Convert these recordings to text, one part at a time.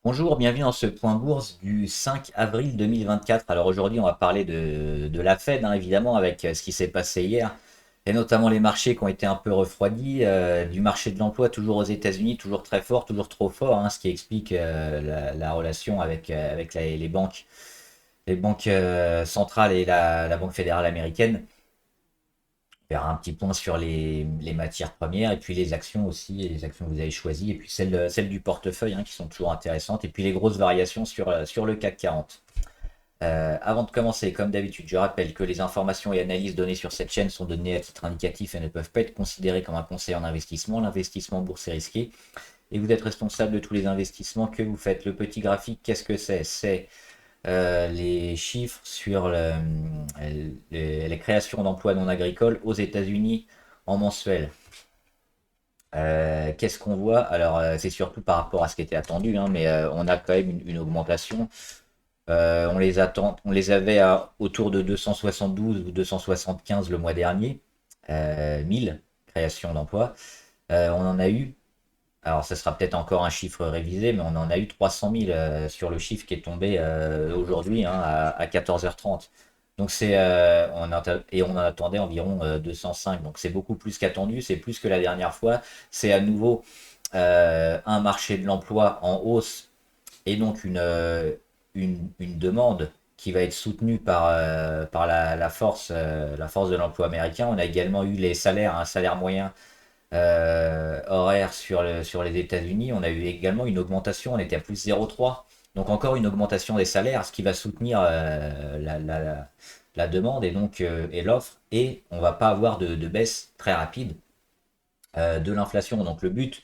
Bonjour, bienvenue dans ce point bourse du 5 avril 2024. Alors aujourd'hui, on va parler de la Fed, hein, évidemment, avec ce qui s'est passé hier, et notamment les marchés qui ont été un peu refroidis, du marché de l'emploi toujours aux États-Unis, toujours très fort, toujours trop fort, hein, ce qui explique la relation avec les banques centrales et la Banque fédérale américaine. Faire un petit point sur les matières premières et puis les actions aussi, et les actions que vous avez choisies, et puis celles du portefeuille, hein, qui sont toujours intéressantes, et puis les grosses variations sur le CAC 40. Avant de commencer, comme d'habitude, je rappelle que les informations et analyses données sur cette chaîne sont données à titre indicatif et ne peuvent pas être considérées comme un conseil en investissement. L'investissement en bourse est risqué et vous êtes responsable de tous les investissements que vous faites. Le petit graphique, qu'est-ce que c'est? C'est les chiffres sur les créations d'emplois non agricoles aux États-Unis en mensuel. Qu'est-ce qu'on voit? Alors, c'est surtout par rapport à ce qui était attendu, hein, mais on a quand même une augmentation. On les avait autour de 272 ou 275 le mois dernier, 1000 créations d'emplois. On en a eu, alors ce sera peut-être encore un chiffre révisé, mais on en a eu 300 000 sur le chiffre qui est tombé aujourd'hui, hein, à 14h30. Donc et on en attendait environ 205. Donc c'est beaucoup plus qu'attendu, c'est plus que la dernière fois. C'est à nouveau un marché de l'emploi en hausse et donc une demande qui va être soutenue par la force de l'emploi américain. On a également eu les salaires, un salaire moyen horaire sur les États-Unis. On a eu également une augmentation, on était à plus 0,3. Donc encore une augmentation des salaires, ce qui va soutenir la demande et donc et l'offre. Et on va pas avoir de baisse très rapide de l'inflation. Donc le but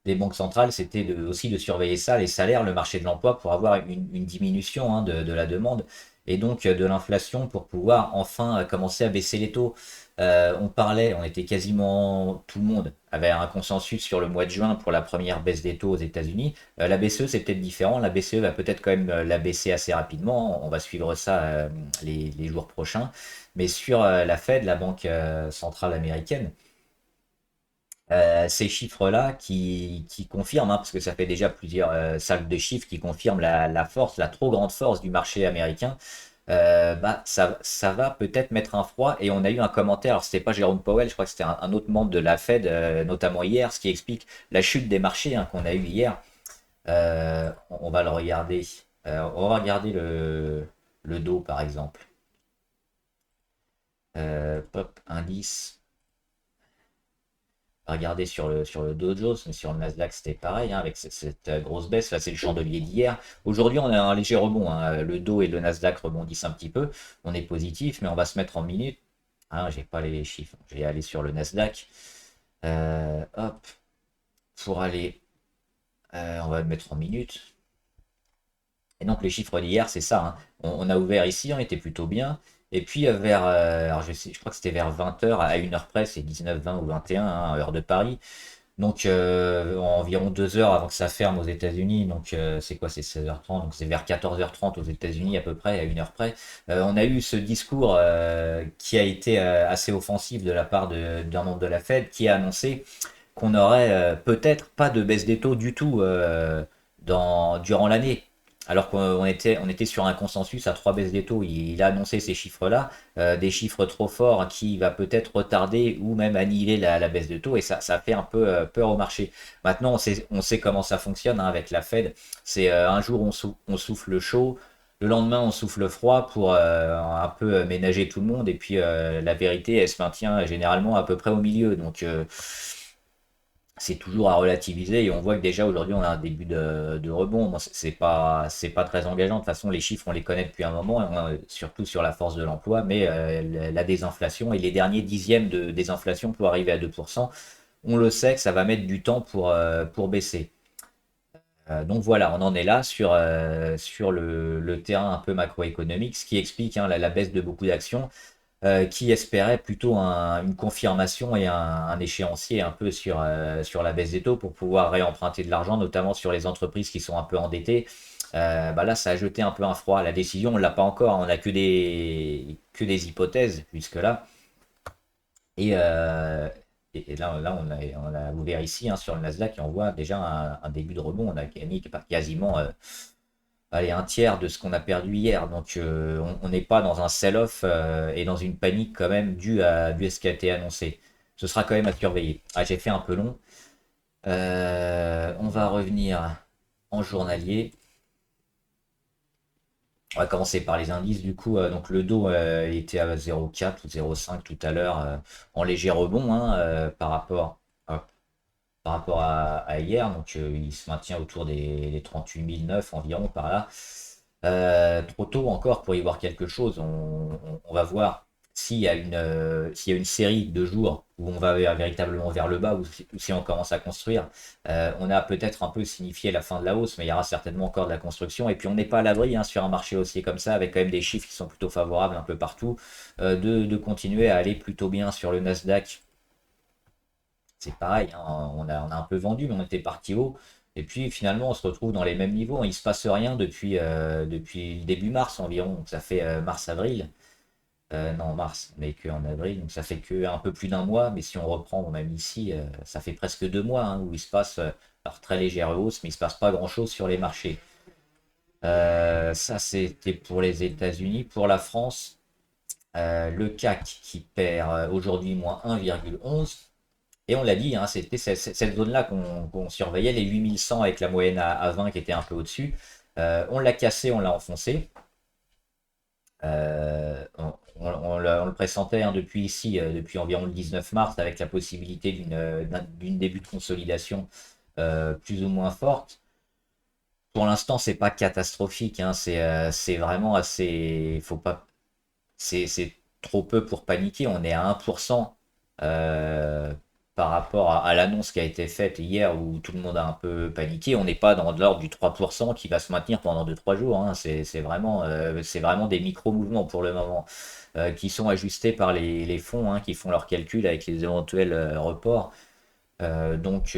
des banques centrales, c'était aussi de surveiller ça, les salaires, le marché de l'emploi, pour avoir une diminution, hein, de la demande et donc de l'inflation pour pouvoir enfin commencer à baisser les taux. On était quasiment tout le monde avait un consensus sur le mois de juin pour la première baisse des taux aux États-Unis. La BCE, c'est peut-être différent. La BCE va peut-être quand même la baisser assez rapidement. On va suivre ça les jours prochains. Mais sur la Fed, la Banque centrale américaine, ces chiffres-là qui confirment, hein, parce que ça fait déjà plusieurs salles de chiffres qui confirment la force, la trop grande force du marché américain, bah, ça va peut-être mettre un froid. Et on a eu un commentaire, alors c'était pas Jérôme Powell, je crois que c'était un autre membre de la Fed, notamment hier, ce qui explique la chute des marchés, hein, qu'on a eu hier. On va le regarder. On va regarder le Dow par exemple. Pop, indice. Regarder sur le Dow Jones, mais sur le Nasdaq c'était pareil, hein, avec cette grosse baisse. Là c'est le chandelier d'hier. Aujourd'hui on a un léger rebond, hein. Le Dow et le Nasdaq rebondissent un petit peu. On est positif, mais on va se mettre en minutes. Hein, j'ai pas les chiffres. Je vais aller sur le Nasdaq. Hop, pour aller, on va le mettre en minutes. Et donc les chiffres d'hier, c'est ça, hein. On a ouvert ici, on était plutôt bien. Et puis alors je crois que c'était vers 20h à 1 heure près, c'est 19h20 ou 21, hein, heure de Paris. Donc environ 2 heures avant que ça ferme aux États-Unis, donc c'est quoi, c'est 16h30, donc c'est vers 14h30 aux États-Unis à peu près, à 1 heure près. On a eu ce discours qui a été assez offensif de la part d'un membre de la Fed qui a annoncé qu'on aurait peut-être pas de baisse des taux du tout durant l'année. Alors on était sur un consensus à 3 baisses des taux. Il a annoncé ces chiffres-là, des chiffres trop forts qui va peut-être retarder ou même annihiler la baisse de taux. Et ça fait un peu peur au marché. Maintenant, on sait comment ça fonctionne, hein, avec la Fed. C'est un jour on souffle chaud, le lendemain on souffle froid pour un peu ménager tout le monde. Et puis la vérité, elle se maintient généralement à peu près au milieu. Donc c'est toujours à relativiser et on voit que déjà aujourd'hui on a un début de rebond. Bon, c'est pas très engageant. De toute façon, les chiffres on les connaît depuis un moment, et surtout sur la force de l'emploi, mais la désinflation et les derniers dixièmes de désinflation pour arriver à 2%, on le sait que ça va mettre du temps pour baisser. Donc voilà, on en est là sur le terrain un peu macroéconomique, ce qui explique, hein, la baisse de beaucoup d'actions qui espérait plutôt une confirmation et un échéancier un peu sur la baisse des taux pour pouvoir réemprunter de l'argent, notamment sur les entreprises qui sont un peu endettées. Bah là, ça a jeté un peu un froid. La décision, on ne l'a pas encore. On n'a que des hypothèses jusque-là. Et et là on a ouvert ici hein, sur le Nasdaq et on voit déjà un début de rebond. On a gagné quasiment allez, un tiers de ce qu'on a perdu hier. Donc on n'est pas dans un sell-off et dans une panique quand même due à ce qui a été annoncé. Ce sera quand même à surveiller. Ah, j'ai fait un peu long. On va revenir en journalier. On va commencer par les indices du coup. Donc le Dow il était à 0,4 ou 0,5 tout à l'heure en léger rebond hein, par rapport à hier. Donc il se maintient autour des 38 009 environ par là. Trop tôt encore pour y voir quelque chose. On va voir s'il y a une série de jours où on va véritablement vers le bas ou si on commence à construire. On a peut-être un peu signifié la fin de la hausse, mais il y aura certainement encore de la construction. Et puis on n'est pas à l'abri hein, sur un marché haussier comme ça, avec quand même des chiffres qui sont plutôt favorables un peu partout, de continuer à aller plutôt bien sur le Nasdaq. C'est pareil, hein, on a un peu vendu, mais on était parti haut. Et puis finalement, on se retrouve dans les mêmes niveaux. Il ne se passe rien depuis le début mars environ. Donc ça fait mars-avril. Non, mars, mais qu'en avril. Donc ça fait que un peu plus d'un mois. Mais si on reprend même ici, ça fait presque 2 mois hein, où il se passe, alors très légère hausse, mais il ne se passe pas grand-chose sur les marchés. Ça, c'était pour les États-Unis. Pour la France, le CAC qui perd aujourd'hui moins 1,11. Et on l'a dit, hein, c'était cette zone-là qu'on surveillait, les 8100 avec la moyenne à 20 qui était un peu au-dessus. On l'a cassé, on l'a enfoncé. On le pressentait hein, depuis ici, depuis environ le 19 mars, avec la possibilité d'une début de consolidation plus ou moins forte. Pour l'instant, c'est pas catastrophique, hein, c'est vraiment assez. Faut pas, c'est trop peu pour paniquer. On est à 1% euh, par rapport à l'annonce qui a été faite hier où tout le monde a un peu paniqué. On n'est pas dans l'ordre du 3% qui va se maintenir pendant 2 3 jours, hein. C'est vraiment des micro-mouvements pour le moment qui sont ajustés par les fonds hein, qui font leurs calculs avec les éventuels reports. Donc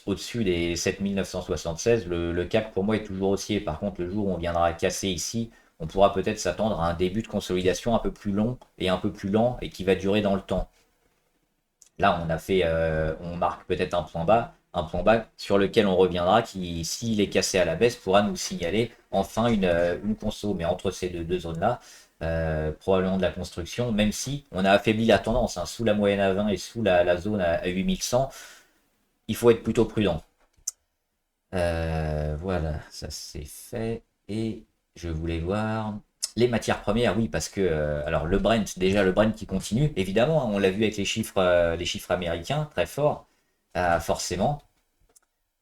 au-dessus des 7976, le cap pour moi est toujours haussier. Par contre, le jour où on viendra casser ici, on pourra peut-être s'attendre à un début de consolidation un peu plus long et un peu plus lent et qui va durer dans le temps. Là, on marque peut-être un point bas sur lequel on reviendra qui, s'il est cassé à la baisse, pourra nous signaler enfin une conso. Mais entre ces deux zones-là, probablement de la construction, même si on a affaibli la tendance hein, sous la moyenne à 20 et sous la zone à 8100, il faut être plutôt prudent. Voilà, ça c'est fait. Et je voulais voir les matières premières, oui, parce que alors le Brent, déjà le Brent qui continue, évidemment, hein, on l'a vu avec les chiffres américains, très forts, forcément,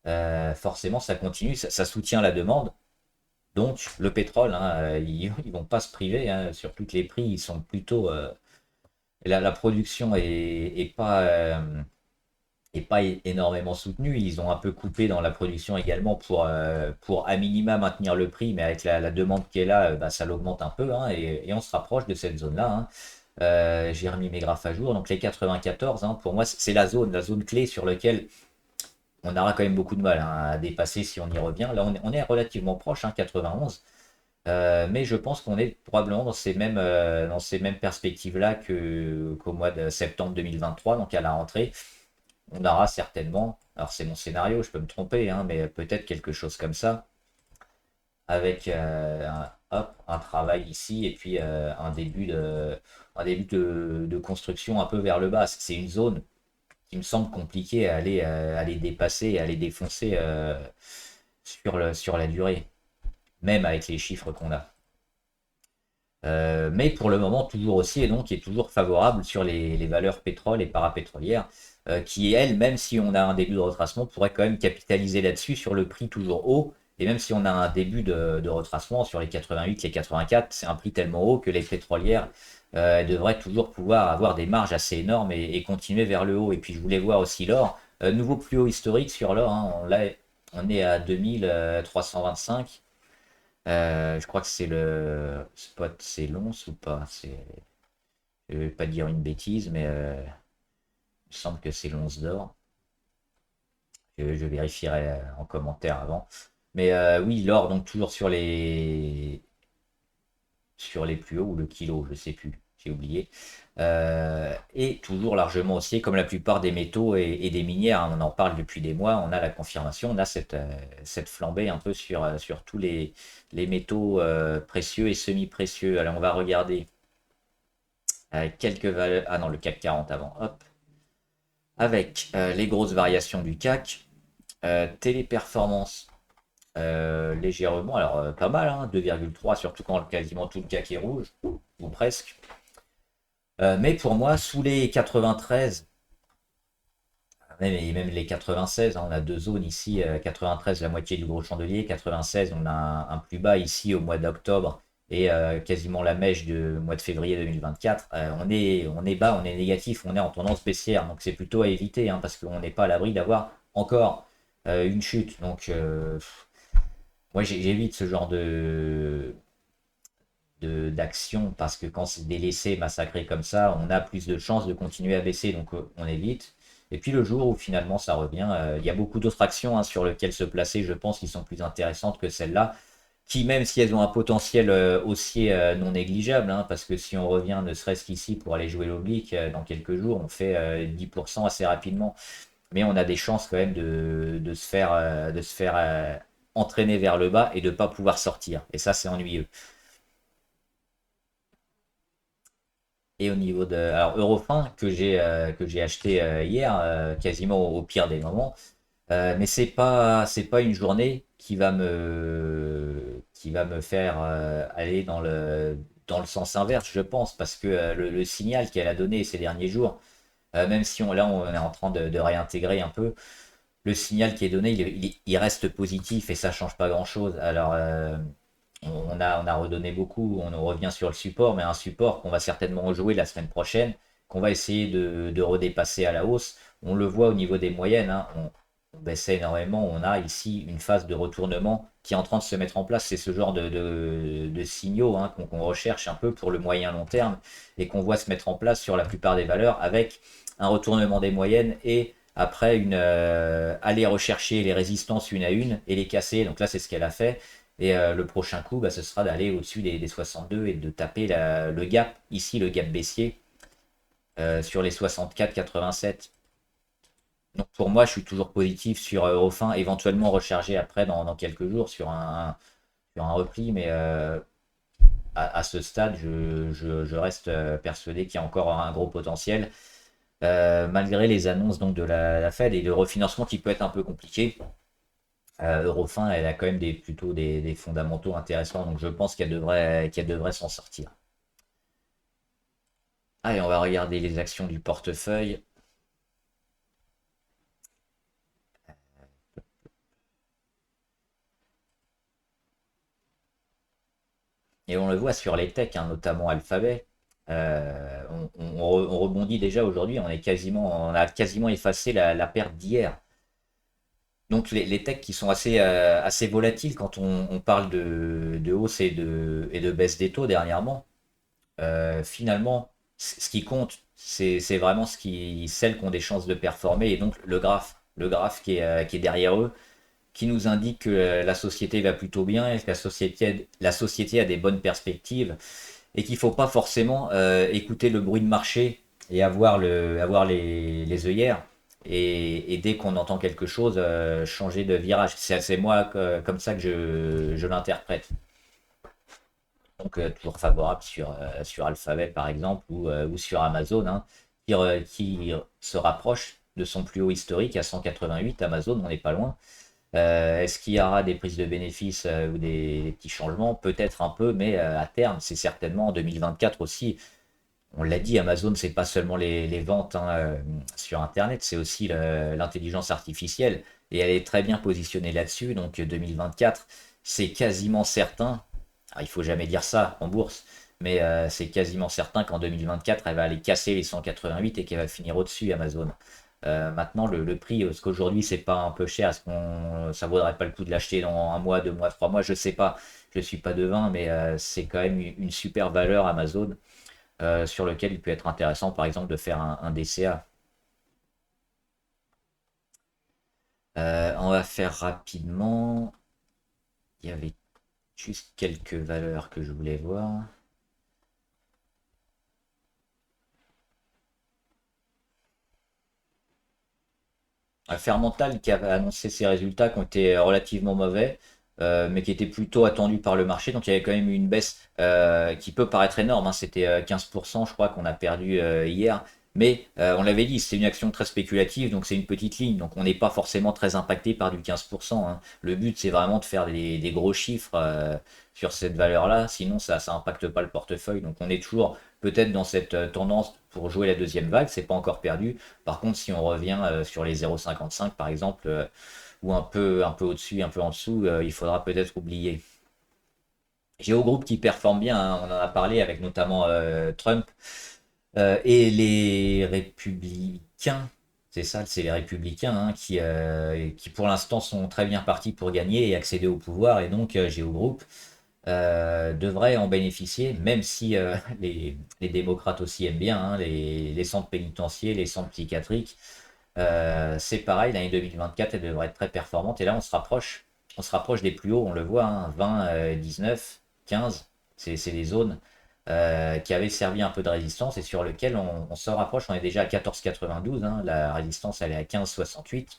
forcément ça continue, ça soutient la demande. Donc le pétrole, hein, ils vont pas se priver, hein, sur tous les prix, ils sont plutôt, la production est pas énormément soutenu. Ils ont un peu coupé dans la production également pour à minima maintenir le prix, mais avec la demande qui est là, bah, ça l'augmente un peu, hein, et on se rapproche de cette zone-là, hein. J'ai remis mes graphes à jour. Donc les 94, hein, pour moi, c'est la zone clé sur laquelle on aura quand même beaucoup de mal hein, à dépasser si on y revient. Là, on est relativement proche, hein, 91. Mais je pense qu'on est probablement dans ces mêmes perspectives-là qu'au mois de septembre 2023, donc à la rentrée on aura certainement, alors c'est mon scénario, je peux me tromper, hein, mais peut-être quelque chose comme ça, avec un travail ici et puis un début de construction un peu vers le bas. C'est une zone qui me semble compliquée à aller dépasser et à aller défoncer sur la durée, même avec les chiffres qu'on a. Mais pour le moment, toujours aussi, et donc qui est toujours favorable sur les valeurs pétrole et parapétrolières, qui elles, même si on a un début de retracement, pourrait quand même capitaliser là-dessus sur le prix toujours haut. Et même si on a un début de retracement sur les 88, les 84, c'est un prix tellement haut que les pétrolières devraient toujours pouvoir avoir des marges assez énormes et continuer vers le haut. Et puis je voulais voir aussi l'or, nouveau plus haut historique sur l'or, hein, on est à 2325. Je crois que c'est le spot, c'est l'once ou pas? Je vais pas dire une bêtise, mais il me semble que c'est l'once d'or. Je vérifierai en commentaire avant. Mais oui, l'or, donc toujours sur les plus hauts ou le kilo, je sais plus. j'ai oublié. Et toujours largement haussier, comme la plupart des métaux et des minières, hein. On en parle depuis des mois, on a la confirmation, on a cette flambée un peu sur tous les métaux précieux et semi-précieux. Alors on va regarder quelques valeurs. Ah non, le CAC 40 avant. Hop. Avec les grosses variations du CAC, téléperformance légèrement, alors pas mal, hein, 2,3, surtout quand quasiment tout le CAC est rouge, ou presque. Mais pour moi, sous les 93, même les 96, hein, on a deux zones ici, 93 la moitié du gros chandelier, 96 on a un plus bas ici au mois d'octobre et quasiment la mèche du mois de février 2024. On est bas, on est négatif, on est en tendance baissière, donc c'est plutôt à éviter, hein, parce qu'on n'est pas à l'abri d'avoir encore une chute. Donc moi j'évite ce genre d'action parce que quand c'est délaissé, massacré comme ça, on a plus de chances de continuer à baisser, donc on évite. Et puis le jour où finalement ça revient, il y a beaucoup d'autres actions, hein, sur lesquelles se placer, je pense, qui sont plus intéressantes que celles-là, qui même si elles ont un potentiel haussier non négligeable, hein, parce que si on revient ne serait-ce qu'ici pour aller jouer l'oblique dans quelques jours, on fait 10% assez rapidement. Mais on a des chances quand même de se faire entraîner vers le bas et de ne pas pouvoir sortir. Et ça, c'est ennuyeux. Et au niveau de. Alors, Eurofin, que j'ai acheté hier, quasiment au pire des moments. Mais c'est pas une journée qui va me faire aller dans le sens inverse, je pense, parce que le signal qu'elle a donné ces derniers jours, même si là on est en train de réintégrer un peu, le signal qui est donné, il reste positif et ça change pas grand-chose. Alors, on a redonné beaucoup, on revient sur le support, mais un support qu'on va certainement rejouer la semaine prochaine, qu'on va essayer de redépasser à la hausse. On le voit au niveau des moyennes, hein, on baissait énormément. On a ici une phase de retournement qui est en train de se mettre en place. C'est ce genre de signaux, hein, qu'on recherche un peu pour le moyen long terme et qu'on voit se mettre en place sur la plupart des valeurs avec un retournement des moyennes et après aller rechercher les résistances une à une et les casser. Donc là, c'est ce qu'elle a fait. Et le prochain coup, bah, ce sera d'aller au-dessus des 62 et de taper le gap, ici le gap baissier, sur les 64,87. Donc pour moi, je suis toujours positif sur Eurofin, éventuellement recharger après dans quelques jours sur un repli, mais à ce stade, je reste persuadé qu'il y a encore un gros potentiel, malgré les annonces donc, de la Fed et le refinancement qui peut être un peu compliqué. Eurofin, elle a quand même plutôt des fondamentaux intéressants, donc je pense qu'elle devrait s'en sortir. Allez, on va regarder les actions du portefeuille. Et on le voit sur les techs, hein, notamment Alphabet. On rebondit déjà aujourd'hui, on a quasiment effacé la perte d'hier. Donc les techs qui sont assez volatiles quand on parle de hausse et de baisse des taux dernièrement. Finalement, ce qui compte, c'est vraiment celles qui ont des chances de performer et donc le graphe qui est derrière eux, qui nous indique que la société va plutôt bien et que la société a des bonnes perspectives et qu'il ne faut pas forcément écouter le bruit de marché et avoir les œillères. Et dès qu'on entend quelque chose, changer de virage. C'est moi comme ça que je l'interprète. Donc toujours favorable sur Alphabet par exemple ou sur Amazon, hein, qui se rapproche de son plus haut historique à 188. Amazon, on n'est pas loin. Est-ce qu'il y aura des prises de bénéfices ou des petits changements? Peut-être un peu, mais à terme, c'est certainement en 2024 aussi. On l'a dit, Amazon, c'est pas seulement les ventes, hein, sur Internet, c'est aussi l'intelligence artificielle. Et elle est très bien positionnée là-dessus. Donc 2024, c'est quasiment certain. Alors, il faut jamais dire ça en bourse, mais c'est quasiment certain qu'en 2024, elle va aller casser les 188 et qu'elle va finir au-dessus, Amazon. Maintenant, le prix, est-ce qu'aujourd'hui c'est pas un peu cher? Est-ce qu'on ça vaudrait pas le coup de l'acheter dans un mois, 2 mois, 3 mois? Je sais pas. Je suis pas devin, mais c'est quand même une super valeur Amazon, sur lequel il peut être intéressant, par exemple, de faire un DCA. On va faire rapidement. Il y avait juste quelques valeurs que je voulais voir. Fermental qui avait annoncé ses résultats qui ont été relativement mauvais, mais qui étaient plutôt attendus par le marché. Donc il y avait quand même eu une baisse qui peut paraître énorme, hein. C'était 15%, je crois, qu'on a perdu hier. Mais on l'avait dit, c'est une action très spéculative, donc c'est une petite ligne. Donc on n'est pas forcément très impacté par du 15%, hein. Le but, c'est vraiment de faire des gros chiffres sur cette valeur-là. Sinon, ça impacte pas le portefeuille. Donc on est toujours peut-être dans cette tendance pour jouer la deuxième vague. C'est pas encore perdu. Par contre, si on revient sur les 0,55 par exemple, ou un peu au-dessus, un peu en dessous, il faudra peut-être oublier. Géogroupe qui performe bien, hein, on en a parlé avec notamment Trump et les Républicains. C'est ça, c'est les Républicains hein, qui pour l'instant sont très bien partis pour gagner et accéder au pouvoir. Et donc Géogroupe devrait en bénéficier, même si les démocrates aussi aiment bien hein, les centres pénitentiaires, les centres psychiatriques. C'est pareil, l'année 2024, elle devrait être très performante. Et là, on se rapproche des plus hauts, on le voit, hein, 20, 19, 15, c'est des zones qui avaient servi un peu de résistance et sur lesquelles on se rapproche. On est déjà à 14,92, hein, la résistance elle est à 15,68.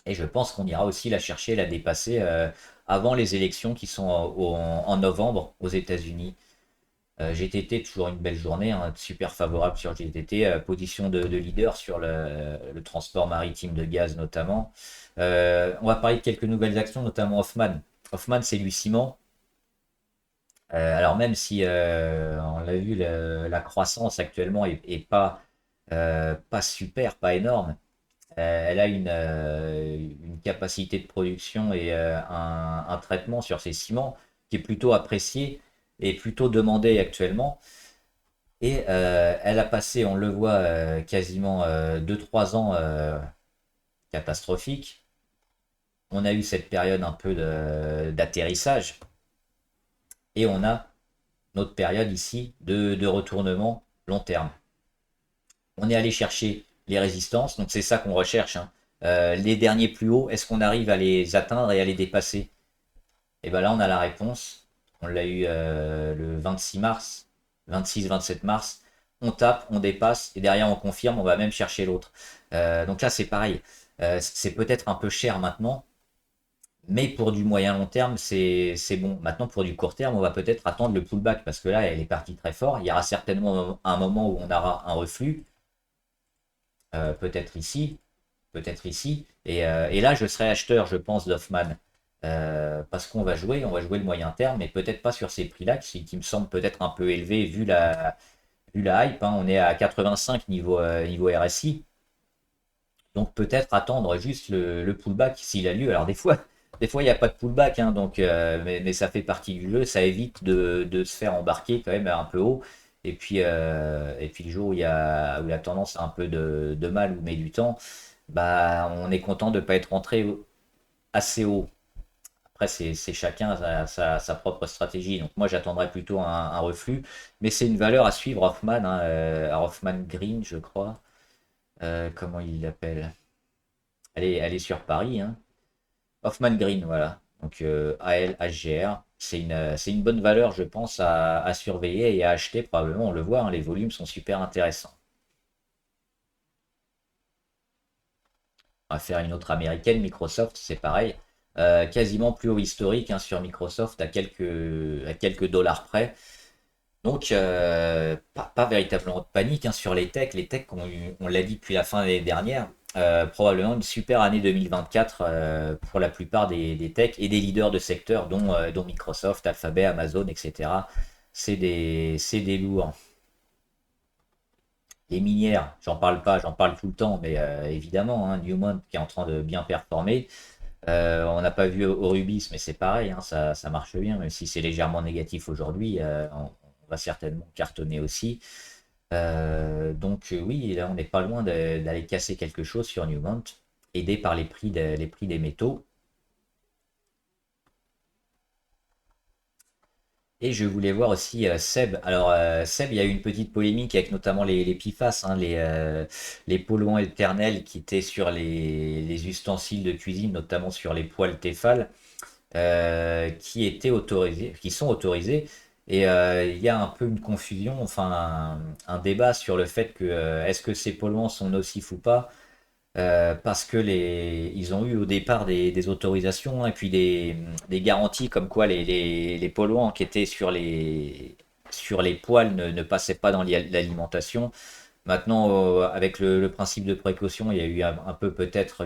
Et je pense qu'on ira aussi la chercher, la dépasser avant les élections qui sont en novembre aux États-Unis. GTT, toujours une belle journée, hein, super favorable sur GTT, position de leader sur le transport maritime de gaz notamment. On va parler de quelques nouvelles actions, notamment Hoffman. Hoffman, c'est du ciment. Alors même si on l'a vu, la croissance actuellement est pas super, pas énorme, elle a une capacité de production et un traitement sur ces ciments qui est plutôt apprécié et plutôt demandé actuellement. Et elle a passé, on le voit, quasiment 2-3 ans catastrophiques. On a eu cette période un peu d'atterrissage et on a notre période ici de retournement long terme. On est allé chercher les résistances, donc c'est ça qu'on recherche, hein. Les derniers plus hauts, est-ce qu'on arrive à les atteindre et à les dépasser? Et bien là, on a la réponse. On l'a eu le 26 mars, 26-27 mars. On tape, on dépasse, et derrière on confirme, on va même chercher l'autre. Donc là, c'est pareil. C'est peut-être un peu cher maintenant, mais pour du moyen long terme, c'est bon. Maintenant, pour du court terme, on va peut-être attendre le pullback, parce que là, elle est partie très fort. Il y aura certainement un moment où on aura un reflux, peut-être ici, peut-être ici. Et là, je serai acheteur, je pense, d'Hoffman. Parce qu'on va jouer le moyen terme, mais peut-être pas sur ces prix-là, qui me semblent peut-être un peu élevés vu la hype, hein. On est à 85 niveau RSI. Donc peut-être attendre juste le pullback s'il a lieu. Alors des fois il n'y a pas de pullback, hein, donc, mais ça fait partie du jeu. Ça évite de se faire embarquer quand même un peu haut. Et puis le jour où la tendance a un peu de mal ou met du temps, bah, on est content de ne pas être rentré assez haut. Après, c'est chacun sa propre stratégie. Donc moi, j'attendrais plutôt un reflux. Mais c'est une valeur à suivre, Hoffman, hein, Hoffman Green, je crois. Comment il l'appelle? Elle est sur Paris, hein. Hoffman Green, voilà. Donc ALHGR. C'est une bonne valeur, je pense, à surveiller et à acheter probablement. On le voit, hein, les volumes sont super intéressants. On va faire une autre américaine, Microsoft, c'est pareil. Quasiment plus haut historique hein, sur Microsoft à quelques dollars près. Donc, pas véritablement de panique hein, sur les techs. Les techs, on l'a dit depuis la fin de l'année dernière, probablement une super année 2024 pour la plupart des techs et des leaders de secteur, dont Microsoft, Alphabet, Amazon, etc. C'est des lourds. Les minières, j'en parle pas, j'en parle tout le temps, mais évidemment, hein, Newmont qui est en train de bien performer. On n'a pas vu Orubis, mais c'est pareil, hein, ça marche bien, même si c'est légèrement négatif aujourd'hui, on va certainement cartonner aussi. Donc oui, là on n'est pas loin d'aller casser quelque chose sur Newmont, aidé par les prix des métaux. Et je voulais voir aussi Seb. Alors Seb, il y a eu une petite polémique avec notamment les PFAS, hein, les polluants éternels qui étaient sur les ustensiles de cuisine, notamment sur les poêles Tefal, qui sont autorisés. Et il y a un peu une confusion, enfin un débat sur le fait que est-ce que ces polluants sont nocifs ou pas. parce que ils ont eu au départ des autorisations et puis des garanties comme quoi les polluants qui étaient sur les poêles ne passaient pas dans l'alimentation. Maintenant, avec le principe de précaution, il y a eu un peu peut-être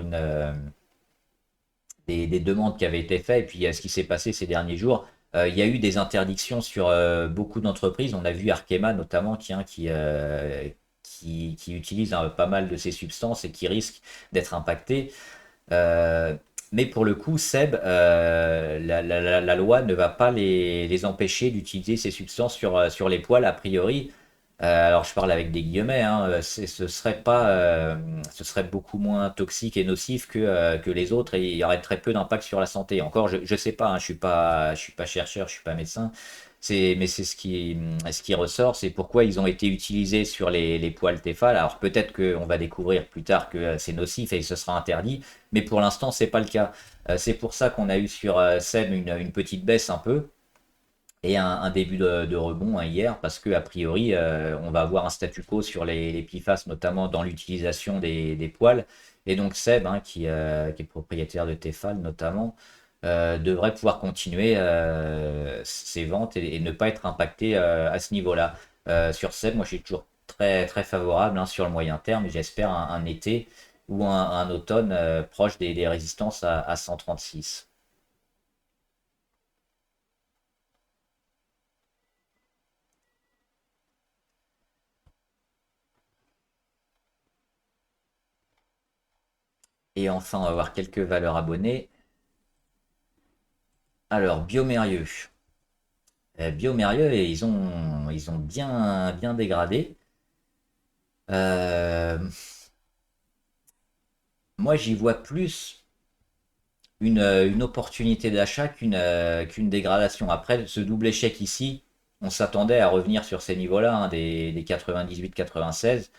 des demandes qui avaient été faites. Et puis, ce qui s'est passé ces derniers jours, il y a eu des interdictions sur beaucoup d'entreprises. On a vu Arkema notamment qui utilise pas mal de ces substances et qui risque d'être impacté. Mais pour le coup, Seb, la loi ne va pas les empêcher d'utiliser ces substances sur les poils, a priori. Alors je parle avec des guillemets, hein, ce serait pas, ce serait beaucoup moins toxique et nocif que les autres et il y aurait très peu d'impact sur la santé. Encore, je sais pas, hein, je suis pas chercheur, je suis pas médecin. Mais c'est ce qui ressort, c'est pourquoi ils ont été utilisés sur les poils Tefal. Alors peut-être qu'on va découvrir plus tard que c'est nocif et ce sera interdit, mais pour l'instant c'est pas le cas. C'est pour ça qu'on a eu sur SEM une petite baisse un peu et un début de rebond hein, hier, parce que a priori, on va avoir un statu quo sur les PFAS, notamment dans l'utilisation des poils. Et donc Seb, hein, qui est propriétaire de Tefal notamment, devrait pouvoir continuer ses ventes et ne pas être impacté à ce niveau-là. Sur Seb, moi je suis toujours très, très favorable hein, sur le moyen terme. J'espère un été ou un automne proche des résistances à 136. Et enfin, on va voir quelques valeurs abonnées. Alors, Biomérieux. Biomérieux, ils ont bien, bien dégradé. Euh, Moi, j'y vois plus une opportunité d'achat qu'une dégradation. Après, ce double échec ici, on s'attendait à revenir sur ces niveaux-là, hein, des 98-96.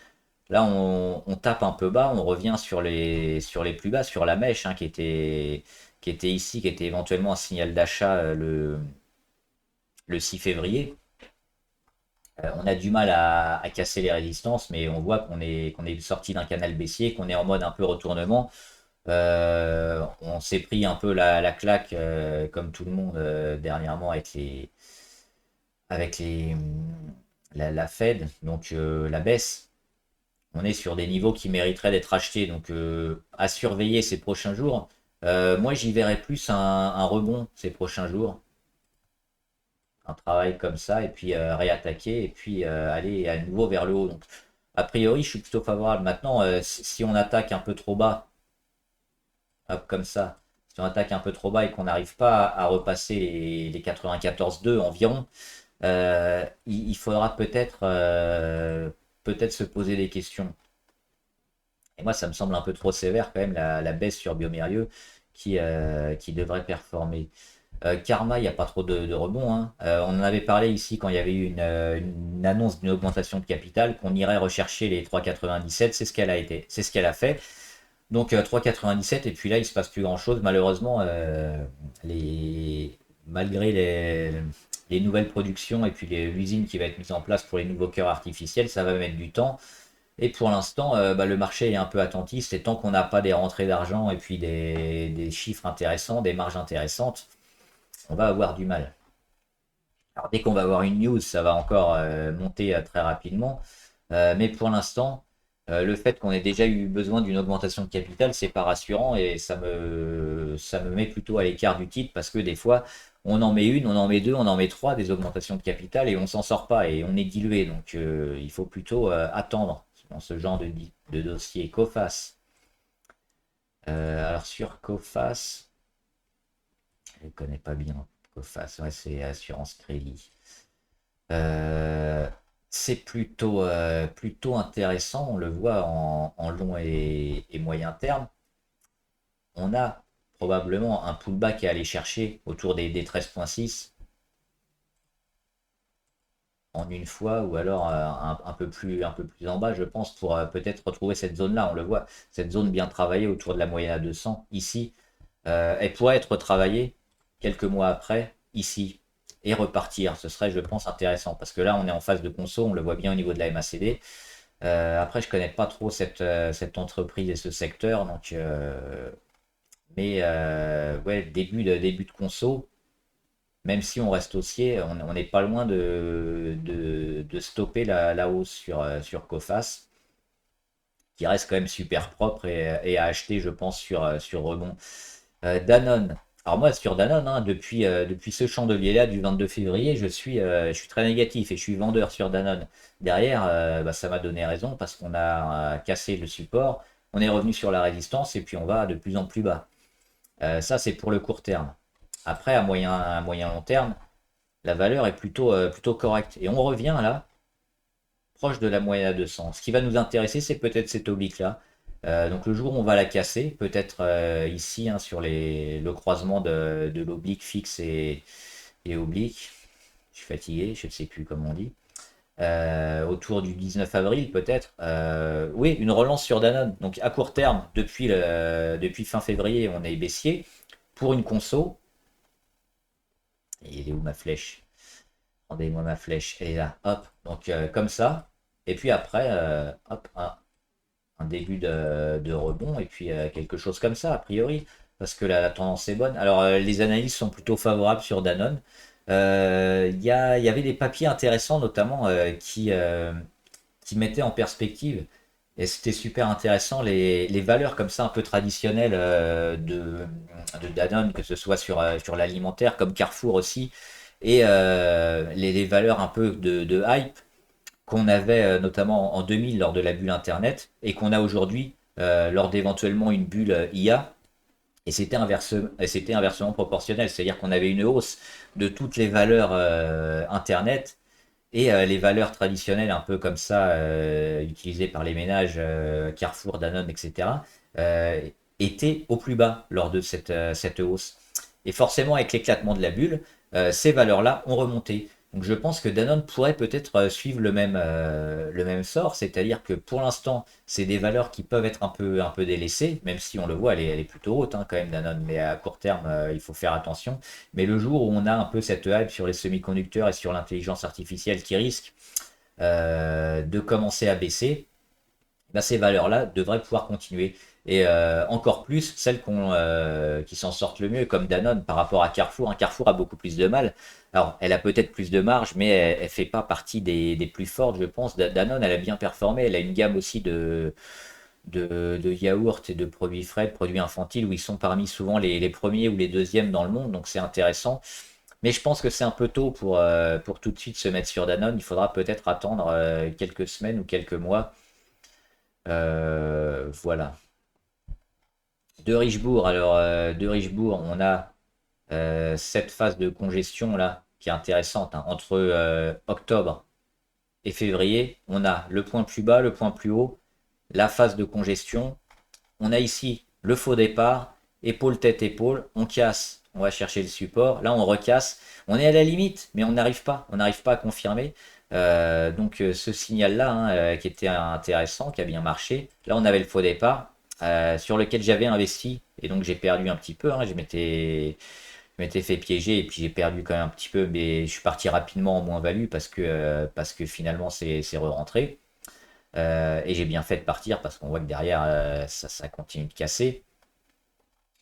Là, on tape un peu bas, on revient sur les plus bas, sur la mèche, hein, qui était ici, qui était éventuellement un signal d'achat le 6 février. On a du mal à casser les résistances, mais on voit qu'on est sorti d'un canal baissier, qu'on est en mode un peu retournement. On s'est pris un peu la claque, comme tout le monde, dernièrement avec la Fed, donc la baisse. On est sur des niveaux qui mériteraient d'être achetés, donc à surveiller ces prochains jours. Moi, j'y verrais plus un rebond ces prochains jours, un travail comme ça, et puis réattaquer, et puis aller à nouveau vers le haut. Donc, a priori, je suis plutôt favorable. Maintenant, si on attaque un peu trop bas, hop, comme ça, si on attaque un peu trop bas et qu'on n'arrive pas à repasser les 94,2 environ, il faudra peut-être se poser des questions. Et moi, ça me semble un peu trop sévère quand même, la baisse sur Biomérieux qui devrait performer. Karma, il n'y a pas trop de rebond, hein. On en avait parlé ici quand il y avait eu une annonce d'une augmentation de capital, qu'on irait rechercher les 3,97. C'est ce qu'elle a été, c'est ce qu'elle a fait. Donc 3,97 et puis là il se passe plus grand chose. Malheureusement, malgré les nouvelles productions et puis l'usine qui va être mise en place pour les nouveaux cœurs artificiels, ça va mettre du temps. Et pour l'instant, bah, le marché est un peu attentiste et tant qu'on n'a pas des rentrées d'argent et puis des chiffres intéressants, des marges intéressantes, on va avoir du mal. Alors dès qu'on va avoir une news, ça va encore monter très rapidement. Mais pour l'instant, le fait qu'on ait déjà eu besoin d'une augmentation de capital, c'est pas rassurant et ça me met plutôt à l'écart du titre parce que des fois, on en met une, on en met deux, on en met trois des augmentations de capital et on s'en sort pas et on est dilué. Donc il faut plutôt attendre dans ce genre de dossier. Coface. Alors sur Coface, je ne connais pas bien. Coface, ouais, c'est assurance crédit. Euh, c'est plutôt intéressant, on le voit en long et moyen terme. On a probablement un pullback à aller chercher autour des 13,6 en une fois, ou alors un peu plus en bas, je pense, pour peut-être retrouver cette zone-là. On le voit, cette zone bien travaillée autour de la moyenne à 200 ici. Elle pourrait être retravaillée quelques mois après, ici, et repartir. Ce serait, je pense, intéressant, parce que là, on est en phase de conso, on le voit bien au niveau de la MACD. Après, je connais pas trop cette entreprise et ce secteur, donc mais ouais, début de conso, même si on reste haussier, on n'est pas loin de stopper la hausse sur Coface, qui reste quand même super propre et à acheter, je pense, sur rebond. Danone. Alors moi, sur Danone, hein, depuis ce chandelier-là du 22 février, je suis très négatif et je suis vendeur sur Danone. Derrière, bah, ça m'a donné raison parce qu'on a cassé le support, on est revenu sur la résistance et puis on va de plus en plus bas. Ça, c'est pour le court terme. Après, à moyen long terme, la valeur est plutôt correcte. Et on revient là, proche de la moyenne à 200. Ce qui va nous intéresser, c'est peut-être cette oblique-là. Donc le jour où on va la casser, peut-être ici hein, sur le croisement de l'oblique fixe et oblique. Je suis fatigué, je ne sais plus comment on dit. Autour du 19 avril peut-être. Oui, une relance sur Danone. Donc à court terme, depuis fin février, on est baissier. Pour une conso, et elle est où ma flèche? Rendez-moi ma flèche. Elle est là. Hop. Donc comme ça. Et puis après, hop, un début de rebond et puis quelque chose comme ça, a priori, parce que la tendance est bonne. Alors, les analyses sont plutôt favorables sur Danone. Il y avait des papiers intéressants, notamment, qui mettaient en perspective, et c'était super intéressant, les valeurs comme ça, un peu traditionnelles de Danone, que ce soit sur l'alimentaire, comme Carrefour aussi, et les valeurs un peu de hype qu'on avait notamment en 2000 lors de la bulle Internet et qu'on a aujourd'hui lors d'éventuellement une bulle IA. Et c'était inversement proportionnel, c'est-à-dire qu'on avait une hausse de toutes les valeurs Internet et les valeurs traditionnelles un peu comme ça utilisées par les ménages Carrefour, Danone, etc. euh, étaient au plus bas lors de cette hausse. Et forcément, avec l'éclatement de la bulle, ces valeurs-là ont remonté. Donc je pense que Danone pourrait peut-être suivre le même sort, c'est-à-dire que pour l'instant, c'est des valeurs qui peuvent être un peu délaissées, même si on le voit, elle est plutôt haute hein, quand même Danone, mais à court terme, il faut faire attention. Mais le jour où on a un peu cette hype sur les semi-conducteurs et sur l'intelligence artificielle qui risque de commencer à baisser, ben, ces valeurs-là devraient pouvoir continuer. Et encore plus celles qui s'en sortent le mieux, comme Danone par rapport à Carrefour. Un Carrefour a beaucoup plus de mal. Alors, elle a peut-être plus de marge, mais elle ne fait pas partie des plus fortes, je pense. Danone, elle a bien performé. Elle a une gamme aussi de yaourts et de produits frais, de produits infantiles, où ils sont parmi souvent les premiers ou les deuxièmes dans le monde. Donc, c'est intéressant. Mais je pense que c'est un peu tôt pour tout de suite se mettre sur Danone. Il faudra peut-être attendre quelques semaines ou quelques mois. Voilà. De Richebourg, alors de Richebourg, on a cette phase de congestion là qui est intéressante hein. Entre octobre et février, on a le point plus bas, le point plus haut, la phase de congestion. On a ici le faux départ, épaule tête épaule, on casse, on va chercher le support. Là, on recasse, on est à la limite, mais on n'arrive pas à confirmer. Donc ce signal-là, hein, qui était intéressant, qui a bien marché. Là, on avait le faux départ sur lequel j'avais investi et donc j'ai perdu un petit peu. Hein, je m'étais fait piéger et puis j'ai perdu quand même un petit peu, mais je suis parti rapidement en moins-value parce que finalement c'est re-rentré. Et j'ai bien fait de partir parce qu'on voit que derrière ça continue de casser.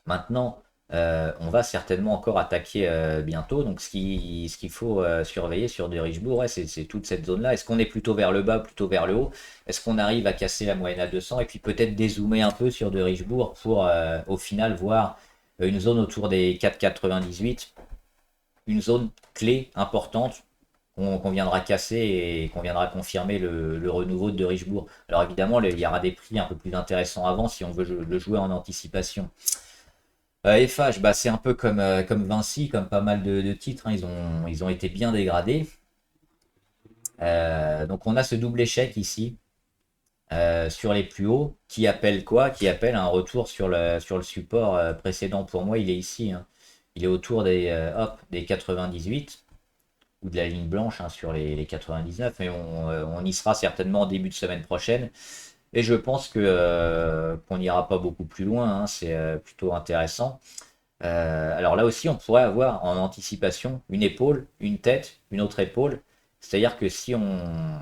Maintenant, on va certainement encore attaquer bientôt. Donc, ce qu'il faut surveiller sur de Richebourg, ouais, c'est toute cette zone-là. Est-ce qu'on est plutôt vers le bas, plutôt vers le haut? Est-ce qu'on arrive à casser la moyenne à 200 et puis peut-être dézoomer un peu sur de Richebourg pour au final voir une zone autour des 4,98, une zone clé importante qu'on viendra casser et qu'on viendra confirmer le renouveau de Richebourg. Alors évidemment, il y aura des prix un peu plus intéressants avant si on veut le jouer en anticipation. FH, bah, c'est un peu comme Vinci, comme pas mal de titres, hein, ils ont été bien dégradés. Donc on a ce double échec ici sur les plus hauts qui appelle quoi? Qui appelle un retour sur le support précédent. Pour moi, il est ici, hein. Il est autour des 98 ou de la ligne blanche hein, sur les 99, mais on y sera certainement en début de semaine prochaine. Et je pense qu'on n'ira pas beaucoup plus loin, hein, c'est plutôt intéressant. Alors là aussi, on pourrait avoir en anticipation une épaule, une tête, une autre épaule. C'est-à-dire que si on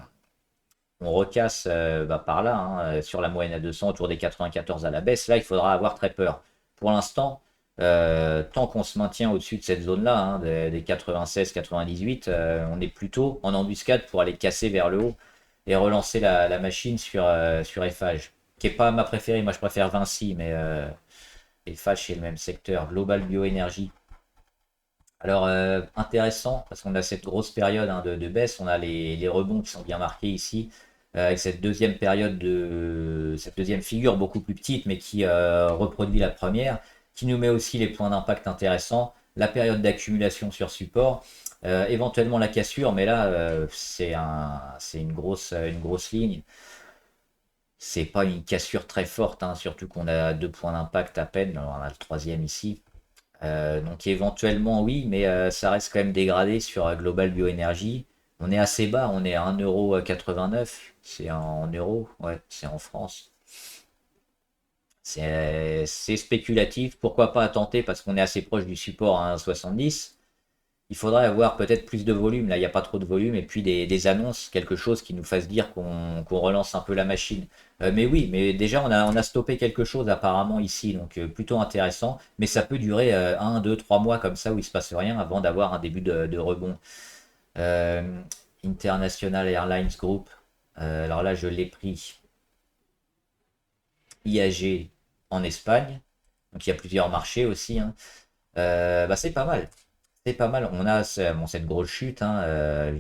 on recasse par là, hein, sur la moyenne à 200, autour des 94 à la baisse, là, il faudra avoir très peur. Pour l'instant, tant qu'on se maintient au-dessus de cette zone-là, hein, des 96-98, on est plutôt en embuscade pour aller casser vers le haut et relancer la machine sur FH, qui n'est pas ma préférée. Moi, je préfère Vinci, mais FH, c'est le même secteur. Global Bioénergie. Alors, intéressant, parce qu'on a cette grosse période, hein, de baisse, on a les rebonds qui sont bien marqués ici, avec cette deuxième période cette deuxième figure beaucoup plus petite, mais qui reproduit la première, qui nous met aussi les points d'impact intéressants, la période d'accumulation sur support, éventuellement la cassure, mais là, c'est une grosse ligne. C'est pas une cassure très forte, hein, surtout qu'on a deux points d'impact à peine, alors on a le troisième ici. Donc éventuellement oui, mais ça reste quand même dégradé sur Global Bioénergie. On est assez bas, on est à 1,89 €. C'est en euros, ouais, c'est en France. C'est spéculatif, pourquoi pas tenter parce qu'on est assez proche du support à 1,70. Il faudrait avoir peut-être plus de volume, là il n'y a pas trop de volume, et puis des annonces, quelque chose qui nous fasse dire qu'on relance un peu la machine. Mais oui, mais déjà on a stoppé quelque chose apparemment ici, donc plutôt intéressant, mais ça peut durer 1, 2, 3 mois comme ça où il se passe rien avant d'avoir un début de rebond. Euh, International Airlines Group, alors là je l'ai pris IAG en Espagne, donc il y a plusieurs marchés aussi, hein. C'est pas mal. C'est pas mal. On a bon, cette grosse chute, hein,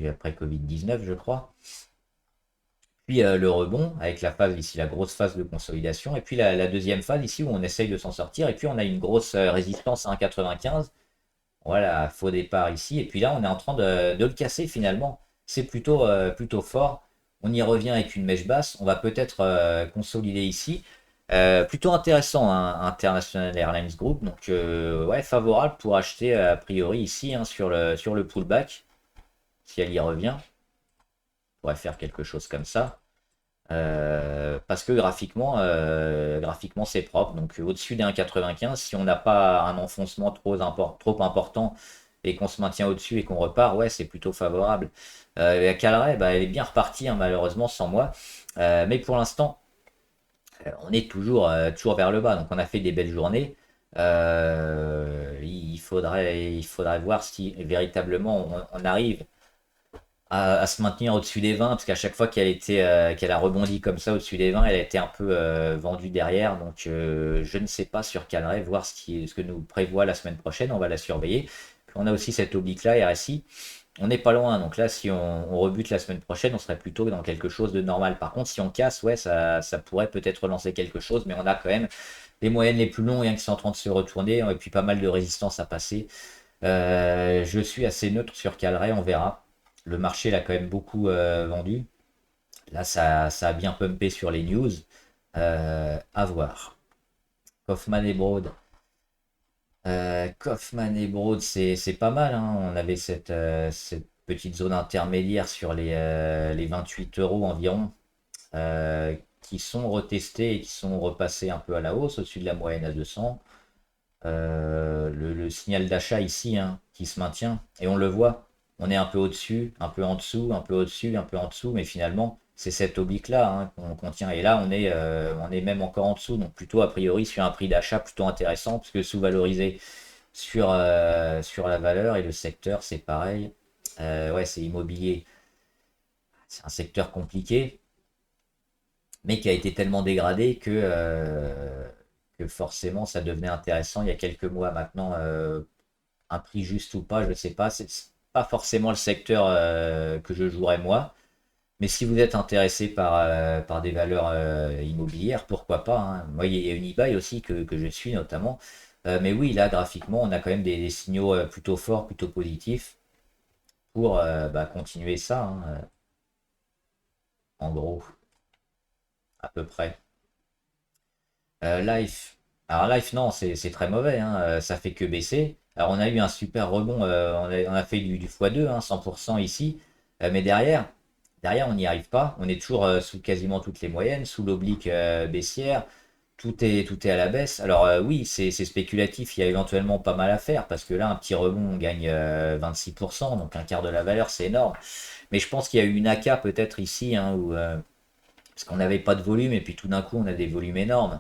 après Covid-19, je crois. Puis le rebond avec la phase ici, la grosse phase de consolidation. Et puis la deuxième phase ici où on essaye de s'en sortir. Et puis on a une grosse résistance à 1,95. Voilà, faux départ ici. Et puis là, on est en train de le casser finalement. C'est plutôt fort. On y revient avec une mèche basse. On va peut-être consolider ici. Plutôt intéressant, hein, International Airlines Group. Donc, ouais, favorable pour acheter a priori ici, hein, sur le pullback. Si elle y revient, on pourrait faire quelque chose comme ça. Parce que graphiquement c'est propre. Donc, au-dessus des 1,95, si on n'a pas un enfoncement trop important et qu'on se maintient au-dessus et qu'on repart, ouais, c'est plutôt favorable. La Calray, bah, elle est bien repartie, hein, malheureusement, sans moi. Mais pour l'instant, on est toujours vers le bas. Donc on a fait des belles journées. Il faudrait voir si véritablement on arrive à se maintenir au-dessus des 20, parce qu'à chaque fois qu'elle a rebondi comme ça au-dessus des 20, elle a été un peu vendue derrière. Donc je ne sais pas sur Calray, voir ce que nous prévoit la semaine prochaine. On va la surveiller. Puis on a aussi cette oblique-là, RSI. On n'est pas loin, donc là, si on rebute la semaine prochaine, on serait plutôt dans quelque chose de normal. Par contre, si on casse, ouais, ça pourrait peut-être relancer quelque chose, mais on a quand même les moyennes les plus longues, hein, qui sont en train de se retourner, et puis pas mal de résistance à passer. Je suis assez neutre sur Calray, on verra. Le marché l'a quand même beaucoup vendu. Là, ça a bien pumpé sur les news. À voir. Kaufman et Broad. Kaufman et Broad, c'est pas mal, hein. On avait cette petite zone intermédiaire sur les 28 € environ, qui sont retestés et qui sont repassés un peu à la hausse au-dessus de la moyenne à 200. Le signal d'achat ici, hein, qui se maintient, et on le voit, on est un peu au-dessus, un peu en dessous, un peu au-dessus, un peu en dessous, mais finalement c'est cette oblique là, hein, qu'on tient, et là on est même encore en dessous, donc plutôt a priori sur un prix d'achat plutôt intéressant, parce que sous-valorisé sur la valeur, et le secteur c'est pareil. Ouais, c'est immobilier, c'est un secteur compliqué, mais qui a été tellement dégradé que forcément ça devenait intéressant il y a quelques mois maintenant. Un prix juste ou pas, je ne sais pas. C'est pas forcément le secteur que je jouerais moi. Mais si vous êtes intéressé par des valeurs immobilières, pourquoi pas, hein. Moi, il y a Unibail aussi que je suis notamment. Mais oui, là, graphiquement, on a quand même des signaux plutôt forts, plutôt positifs pour continuer ça, hein, en gros, à peu près. Life. Alors Life, non, c'est très mauvais, hein, ça fait que baisser. Alors on a eu un super rebond, on a fait du x2, hein, 100% ici. Mais derrière on n'y arrive pas. On est toujours sous quasiment toutes les moyennes, sous l'oblique baissière. Tout est à la baisse. Alors oui, c'est spéculatif, il y a éventuellement pas mal à faire, parce que là, un petit rebond, on gagne 26%, donc un quart de la valeur, c'est énorme. Mais je pense qu'il y a eu une AK peut-être ici, hein, Parce qu'on n'avait pas de volume et puis tout d'un coup on a des volumes énormes.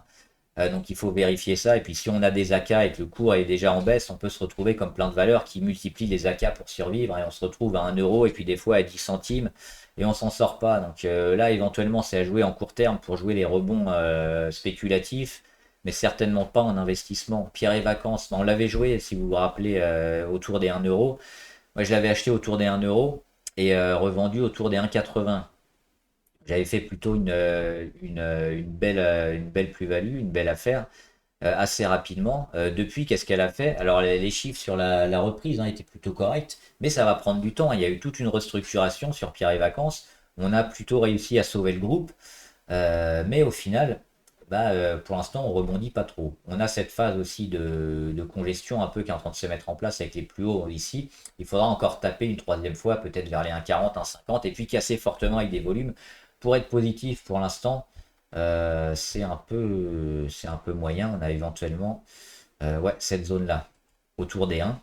Donc il faut vérifier ça. Et puis si on a des AK et que le cours est déjà en baisse, on peut se retrouver comme plein de valeurs qui multiplient les AK pour survivre. Et on se retrouve à 1 € et puis des fois à 10 centimes. Et on s'en sort pas. Donc là éventuellement c'est à jouer en court terme pour jouer les rebonds spéculatifs. Mais certainement pas en investissement. Pierre et Vacances, on l'avait joué si vous vous rappelez autour des 1 €. Moi je l'avais acheté autour des 1 € et revendu autour des 1,80. J'avais fait plutôt une belle plus-value, une belle affaire, assez rapidement. Depuis, qu'est-ce qu'elle a fait? Alors, les chiffres sur la reprise étaient plutôt corrects, mais ça va prendre du temps. Il y a eu toute une restructuration sur Pierre et Vacances. On a plutôt réussi à sauver le groupe, mais au final, bah, pour l'instant, on rebondit pas trop. On a cette phase aussi de congestion un peu qui est en train de se mettre en place avec les plus hauts ici. Il faudra encore taper une troisième fois, peut-être vers les 1,40, 1,50, et puis casser fortement avec des volumes. Pour être positif, pour l'instant, c'est un peu moyen. On a éventuellement ouais, cette zone-là, autour des 1,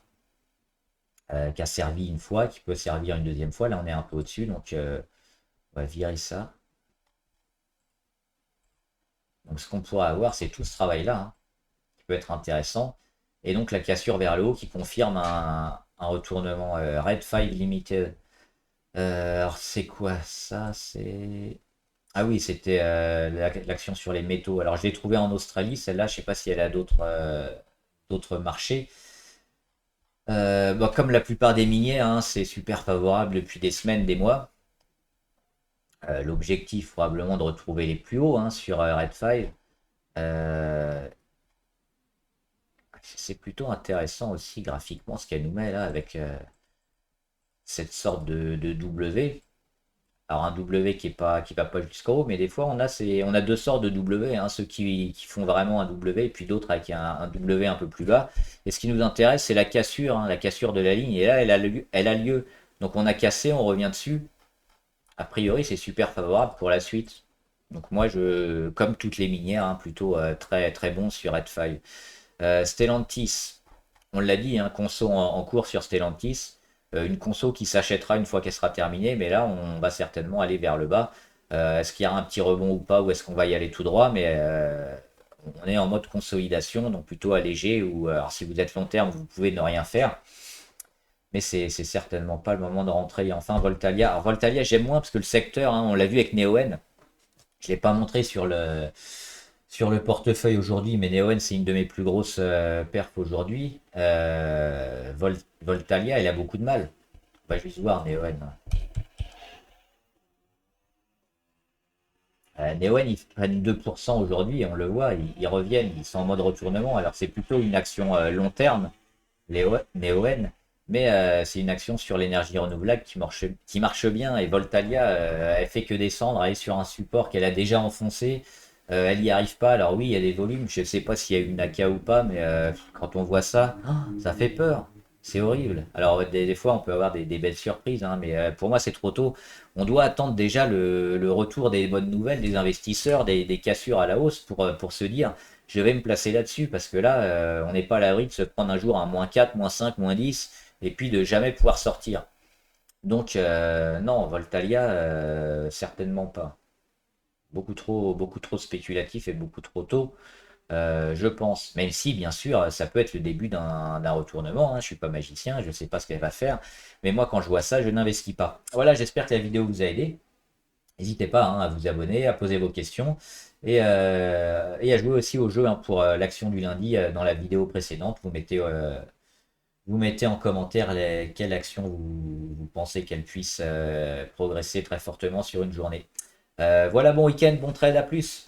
qui a servi une fois, qui peut servir une deuxième fois. Là, on est un peu au-dessus, donc on va virer ça. Donc ce qu'on pourra avoir, c'est tout ce travail-là, qui peut être intéressant. Et donc la cassure vers le haut qui confirme un retournement Red 5 Limited. Alors c'est quoi ça? C'est... Ah oui, c'était l'action sur les métaux. Alors je l'ai trouvée en Australie, celle-là, je sais pas si elle a d'autres marchés. Bon, comme la plupart des miniers, c'est super favorable depuis des semaines, des mois. L'objectif probablement de retrouver les plus hauts sur Red 5. Euh, c'est plutôt intéressant aussi graphiquement ce qu'elle nous met là avec cette sorte de W. Alors un W qui va pas jusqu'en haut, mais des fois on a deux sortes de W, ceux qui font vraiment un W et puis d'autres avec un W un peu plus bas. Et ce qui nous intéresse, c'est la cassure de la ligne. Et là, elle a lieu. Donc on a cassé, on revient dessus. A priori, c'est super favorable pour la suite. Donc moi, comme toutes les minières, plutôt très très bon sur Red5. Stellantis, on l'a dit, conso en cours sur Stellantis. Une conso qui s'achètera une fois qu'elle sera terminée, mais là on va certainement aller vers le bas. Est-ce qu'il y aura un petit rebond ou pas, ou est-ce qu'on va y aller tout droit? Mais on est en mode consolidation, donc plutôt allégé, ou alors si vous êtes long terme, vous pouvez ne rien faire. Mais c'est certainement pas le moment de rentrer. Et enfin, Voltalia. Alors Voltalia, j'aime moins parce que le secteur, on l'a vu avec Neoen. Je ne l'ai pas montré sur le portefeuille aujourd'hui, mais Neoen, c'est une de mes plus grosses perfs aujourd'hui. Voltalia, elle a beaucoup de mal. On va juste voir Neoen. Neoen, ils prennent 2% aujourd'hui, et on le voit, ils reviennent, ils sont en mode retournement. Alors c'est plutôt une action long terme, Neoen, mais c'est une action sur l'énergie renouvelable qui marche bien. Et Voltalia, elle fait que descendre, elle est sur un support qu'elle a déjà enfoncé. Elle n'y arrive pas. Alors oui, il y a des volumes. Je ne sais pas s'il y a eu une AK ou pas, mais quand on voit ça, ça fait peur. C'est horrible. Alors des fois, on peut avoir des belles surprises, mais pour moi, c'est trop tôt. On doit attendre déjà le retour des bonnes nouvelles des investisseurs, des cassures à la hausse pour se dire, je vais me placer là-dessus, parce que là, on n'est pas à l'abri de se prendre un jour un -4, -5, -10, et puis de jamais pouvoir sortir. Donc non, Voltalia, certainement pas. Beaucoup trop spéculatif et beaucoup trop tôt, je pense. Même si, bien sûr, ça peut être le début d'un retournement. Je ne suis pas magicien, je ne sais pas ce qu'elle va faire. Mais moi, quand je vois ça, je n'investis pas. Voilà, j'espère que la vidéo vous a aidé. N'hésitez pas à vous abonner, à poser vos questions et à jouer aussi au jeu pour l'action du lundi dans la vidéo précédente. Vous mettez en commentaire quelle action vous pensez qu'elle puisse progresser très fortement sur une journée. Voilà, bon week-end, bon trade, à plus.